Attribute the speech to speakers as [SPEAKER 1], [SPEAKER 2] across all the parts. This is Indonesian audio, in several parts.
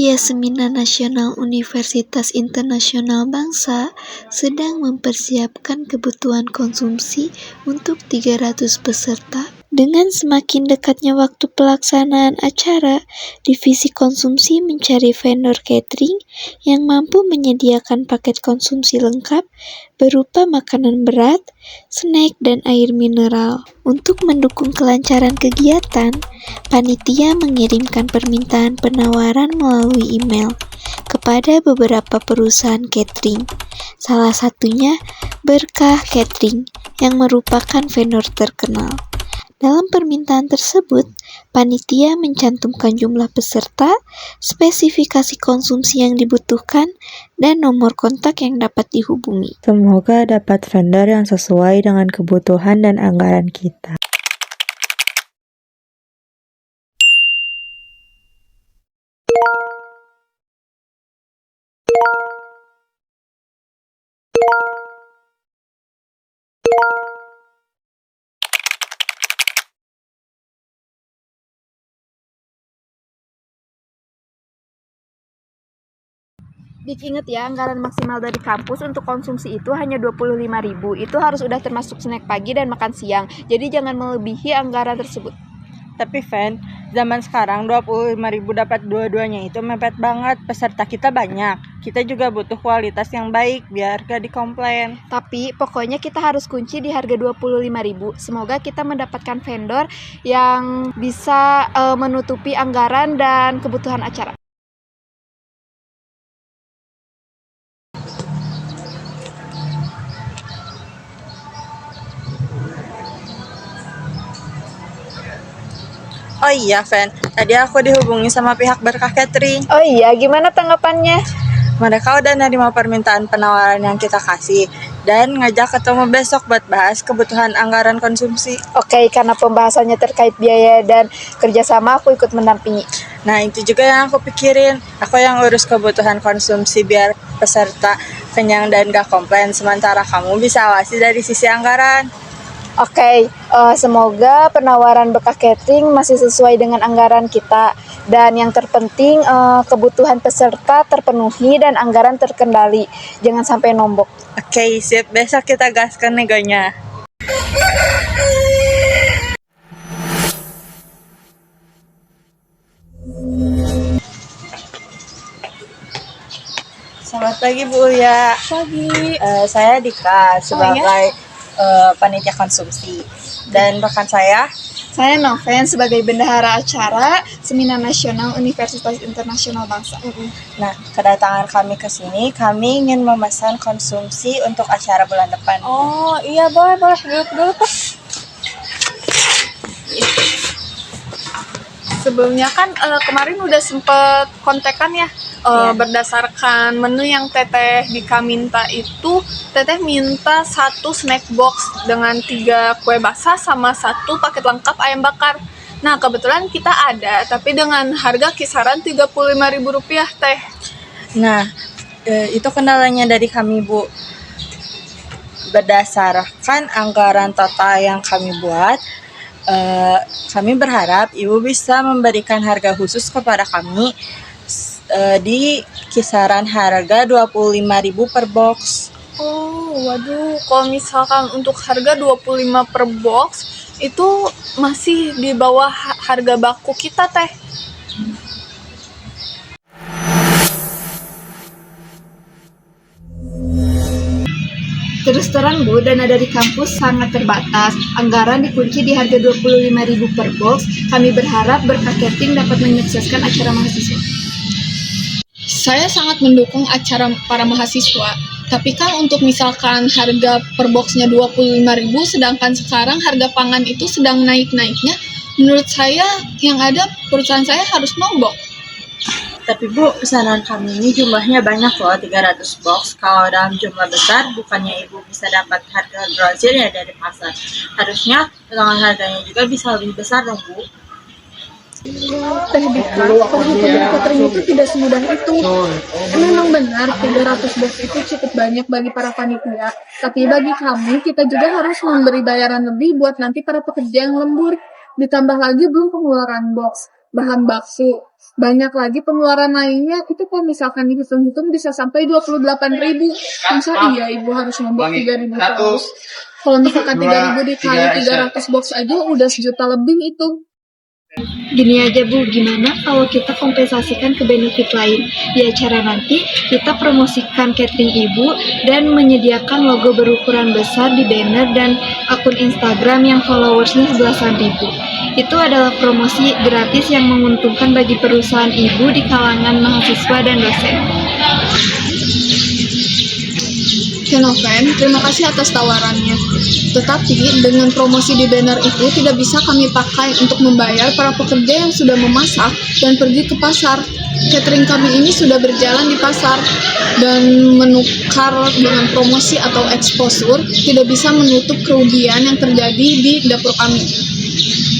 [SPEAKER 1] Panitia Seminar Nasional Universitas Internasional Bangsa sedang mempersiapkan kebutuhan konsumsi untuk 300 peserta. Dengan semakin dekatnya waktu pelaksanaan acara, Divisi Konsumsi mencari vendor catering yang mampu menyediakan paket konsumsi lengkap berupa makanan berat, snack, dan air mineral. Untuk mendukung kelancaran kegiatan, panitia mengirimkan permintaan penawaran melalui email kepada beberapa perusahaan catering. Salah satunya Berkah Catering yang merupakan vendor terkenal. Dalam permintaan tersebut, panitia mencantumkan jumlah peserta, spesifikasi konsumsi yang dibutuhkan, dan nomor kontak yang dapat dihubungi.
[SPEAKER 2] Semoga dapat vendor yang sesuai dengan kebutuhan dan anggaran kita.
[SPEAKER 3] Dik, inget ya, anggaran maksimal dari kampus untuk konsumsi itu hanya 25.000. Itu harus udah termasuk snack pagi dan makan siang. Jadi jangan melebihi anggaran tersebut.
[SPEAKER 4] Tapi Fen, zaman sekarang 25.000 dapat dua-duanya itu mepet banget. Peserta kita banyak. Kita juga butuh kualitas yang baik biar gak dikomplain.
[SPEAKER 3] Tapi pokoknya kita harus kunci di harga 25.000. Semoga kita mendapatkan vendor yang bisa menutupi anggaran dan kebutuhan acara.
[SPEAKER 4] Oh iya Fen, tadi aku dihubungi sama pihak Berkah Catering.
[SPEAKER 3] Oh iya, gimana tanggapannya?
[SPEAKER 4] Mereka udah nerima permintaan penawaran yang kita kasih dan ngajak ketemu besok buat bahas kebutuhan anggaran konsumsi.
[SPEAKER 3] Oke, karena pembahasannya terkait biaya dan kerjasama, aku ikut mendampingi.
[SPEAKER 4] Nah itu juga yang aku pikirin. Aku yang urus kebutuhan konsumsi biar peserta kenyang dan gak komplain. Sementara kamu bisa awasi dari sisi anggaran.
[SPEAKER 3] Oke, semoga penawaran Berkah Catering masih sesuai dengan anggaran kita. Dan yang terpenting, kebutuhan peserta terpenuhi dan anggaran terkendali. Jangan sampai nombok.
[SPEAKER 4] Oke, sip. Besok kita gaskan negonya. Selamat pagi Bu Uya.
[SPEAKER 3] Pagi.
[SPEAKER 4] Saya Dika sebagai panitia konsumsi, dan rekan saya
[SPEAKER 3] Noven sebagai bendahara acara Seminar Nasional Universitas Internasional Bangsa.
[SPEAKER 4] Nah, kedatangan kami ke sini, kami ingin memesan konsumsi untuk acara bulan depan.
[SPEAKER 3] Oh iya, boleh duduk dulu Pak. Sebelumnya kan kemarin udah sempet kontekan ya. Berdasarkan menu yang Teteh Dika minta itu, Teteh minta 1 snack box dengan 3 kue basah sama 1 paket lengkap ayam bakar. Nah kebetulan kita ada, tapi dengan harga kisaran Rp35.000 Teh.
[SPEAKER 4] Nah, itu kendalanya dari kami Bu. Berdasarkan anggaran total yang kami buat, kami berharap Ibu bisa memberikan harga khusus kepada kami di kisaran harga 25.000 per box.
[SPEAKER 3] Oh, waduh, kalau misalkan untuk harga 25 per box itu masih di bawah harga baku kita Teh. Terus terang Bu, dana dari kampus sangat terbatas. Anggaran dikunci di harga 25.000 per box. Kami berharap Berkah Catering dapat menyukseskan acara mahasiswa. Saya sangat mendukung acara para mahasiswa. Tapi kan untuk misalkan harga per boxnya 25.000, sedangkan sekarang harga pangan itu sedang naik-naiknya, menurut saya yang ada perusahaan saya harus nombok.
[SPEAKER 4] Tapi Bu, pesanan kami ini jumlahnya banyak loh, 300 box. Kalau dalam jumlah besar, bukannya Ibu bisa dapat harga grosir ya dari pasar. Harusnya potongan harganya juga bisa lebih besar dong Bu.
[SPEAKER 5] Teh Dika, perhitungan catering itu tidak semudah itu. Memang benar 300 box itu cukup banyak bagi para panitia, tapi bagi kami kita juga harus memberi bayaran lebih buat nanti para pekerja yang lembur. Ditambah lagi belum pengeluaran box. bahan baku. Banyak lagi pengeluaran lainnya, itu kalau misalkan dihitung-hitung bisa sampai 28.000. Masa iya ibu harus nombok 3.000 terus? Kalau misalkan 3.000 dikali 300 box aja udah 1 juta lebih itu.
[SPEAKER 3] Gini aja Bu, gimana kalau kita kompensasikan ke benefit lain? Di acara nanti, kita promosikan catering Ibu dan menyediakan logo berukuran besar di banner dan akun Instagram yang followersnya 11.000. Itu adalah promosi gratis yang menguntungkan bagi perusahaan Ibu di kalangan mahasiswa dan dosen.
[SPEAKER 5] Noven, terima kasih atas tawarannya. Tetapi dengan promosi di banner itu tidak bisa kami pakai untuk membayar para pekerja yang sudah memasak dan pergi ke pasar. Catering kami ini sudah berjalan di pasar dan menukar dengan promosi atau exposure tidak bisa menutup kerugian yang terjadi di dapur kami.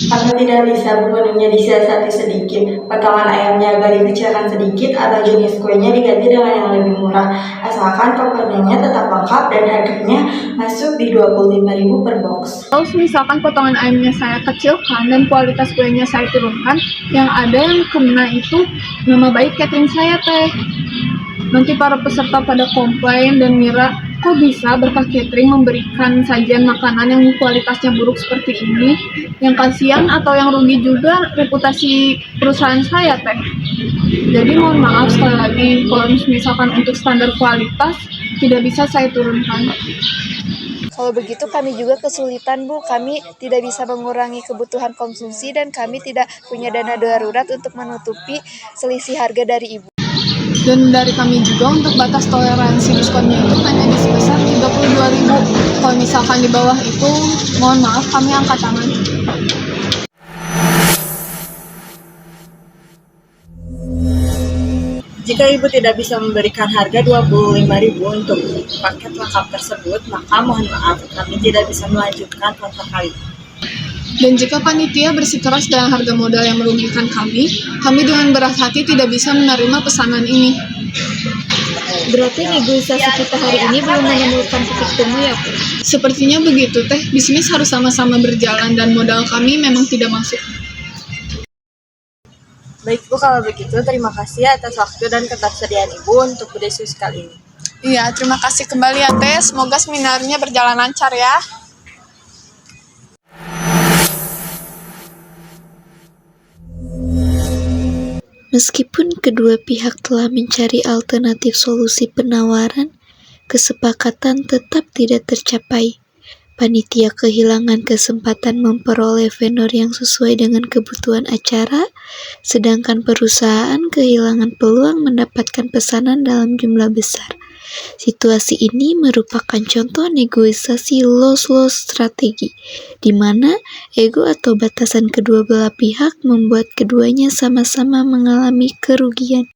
[SPEAKER 4] Karena tidak bisa memenuhinya disiasati sedikit, potongan ayamnya agak dikecilkan sedikit atau jenis kuenya diganti dengan yang lebih murah, asalkan komponennya tetap lengkap dan harganya masuk di 25.000 per box.
[SPEAKER 5] Kalau misalkan potongan ayamnya saya kecilkan dan kualitas kuenya saya turunkan, yang ada yang kena itu nama baik catering saya teh. Nanti para peserta pada komplain dan ngira, kok bisa Berkah Catering memberikan sajian makanan yang kualitasnya buruk seperti ini? Yang kasihan atau yang rugi juga reputasi perusahaan saya teh. Jadi mohon maaf sekali lagi, kalau misalkan untuk standar kualitas tidak bisa saya turunkan.
[SPEAKER 1] Kalau begitu kami juga kesulitan Bu, kami tidak bisa mengurangi kebutuhan konsumsi dan kami tidak punya dana darurat untuk menutupi selisih harga dari Ibu.
[SPEAKER 5] Dan dari kami juga untuk batas toleransi diskonnya itu hanya di sebesar 32.000. Kalau misalkan di bawah itu, mohon maaf kami angkat tangan.
[SPEAKER 4] Jika Ibu tidak bisa memberikan harga 25.000 untuk paket lengkap tersebut, maka mohon maaf, kami tidak bisa melanjutkan kontrak kali.
[SPEAKER 5] Dan jika panitia bersikeras dengan harga modal yang merugikan kami dengan berat hati tidak bisa menerima pesanan ini.
[SPEAKER 3] Berarti negosiasi kita hari ini belum menemukan titik temu ya Bu?
[SPEAKER 5] Sepertinya begitu teh, bisnis harus sama-sama berjalan dan modal kami memang tidak masuk.
[SPEAKER 4] Baik Bu, kalau begitu terima kasih atas waktu dan ketersediaan Ibu untuk berdiskusi kali ini.
[SPEAKER 5] Iya, terima kasih kembali ya teh, semoga seminarnya berjalan lancar ya.
[SPEAKER 1] Meskipun kedua pihak telah mencari alternatif solusi penawaran, kesepakatan tetap tidak tercapai. Panitia kehilangan kesempatan memperoleh vendor yang sesuai dengan kebutuhan acara, sedangkan perusahaan kehilangan peluang mendapatkan pesanan dalam jumlah besar. Situasi ini merupakan contoh negosiasi loss-loss strategi, di mana ego atau batasan kedua belah pihak membuat keduanya sama-sama mengalami kerugian.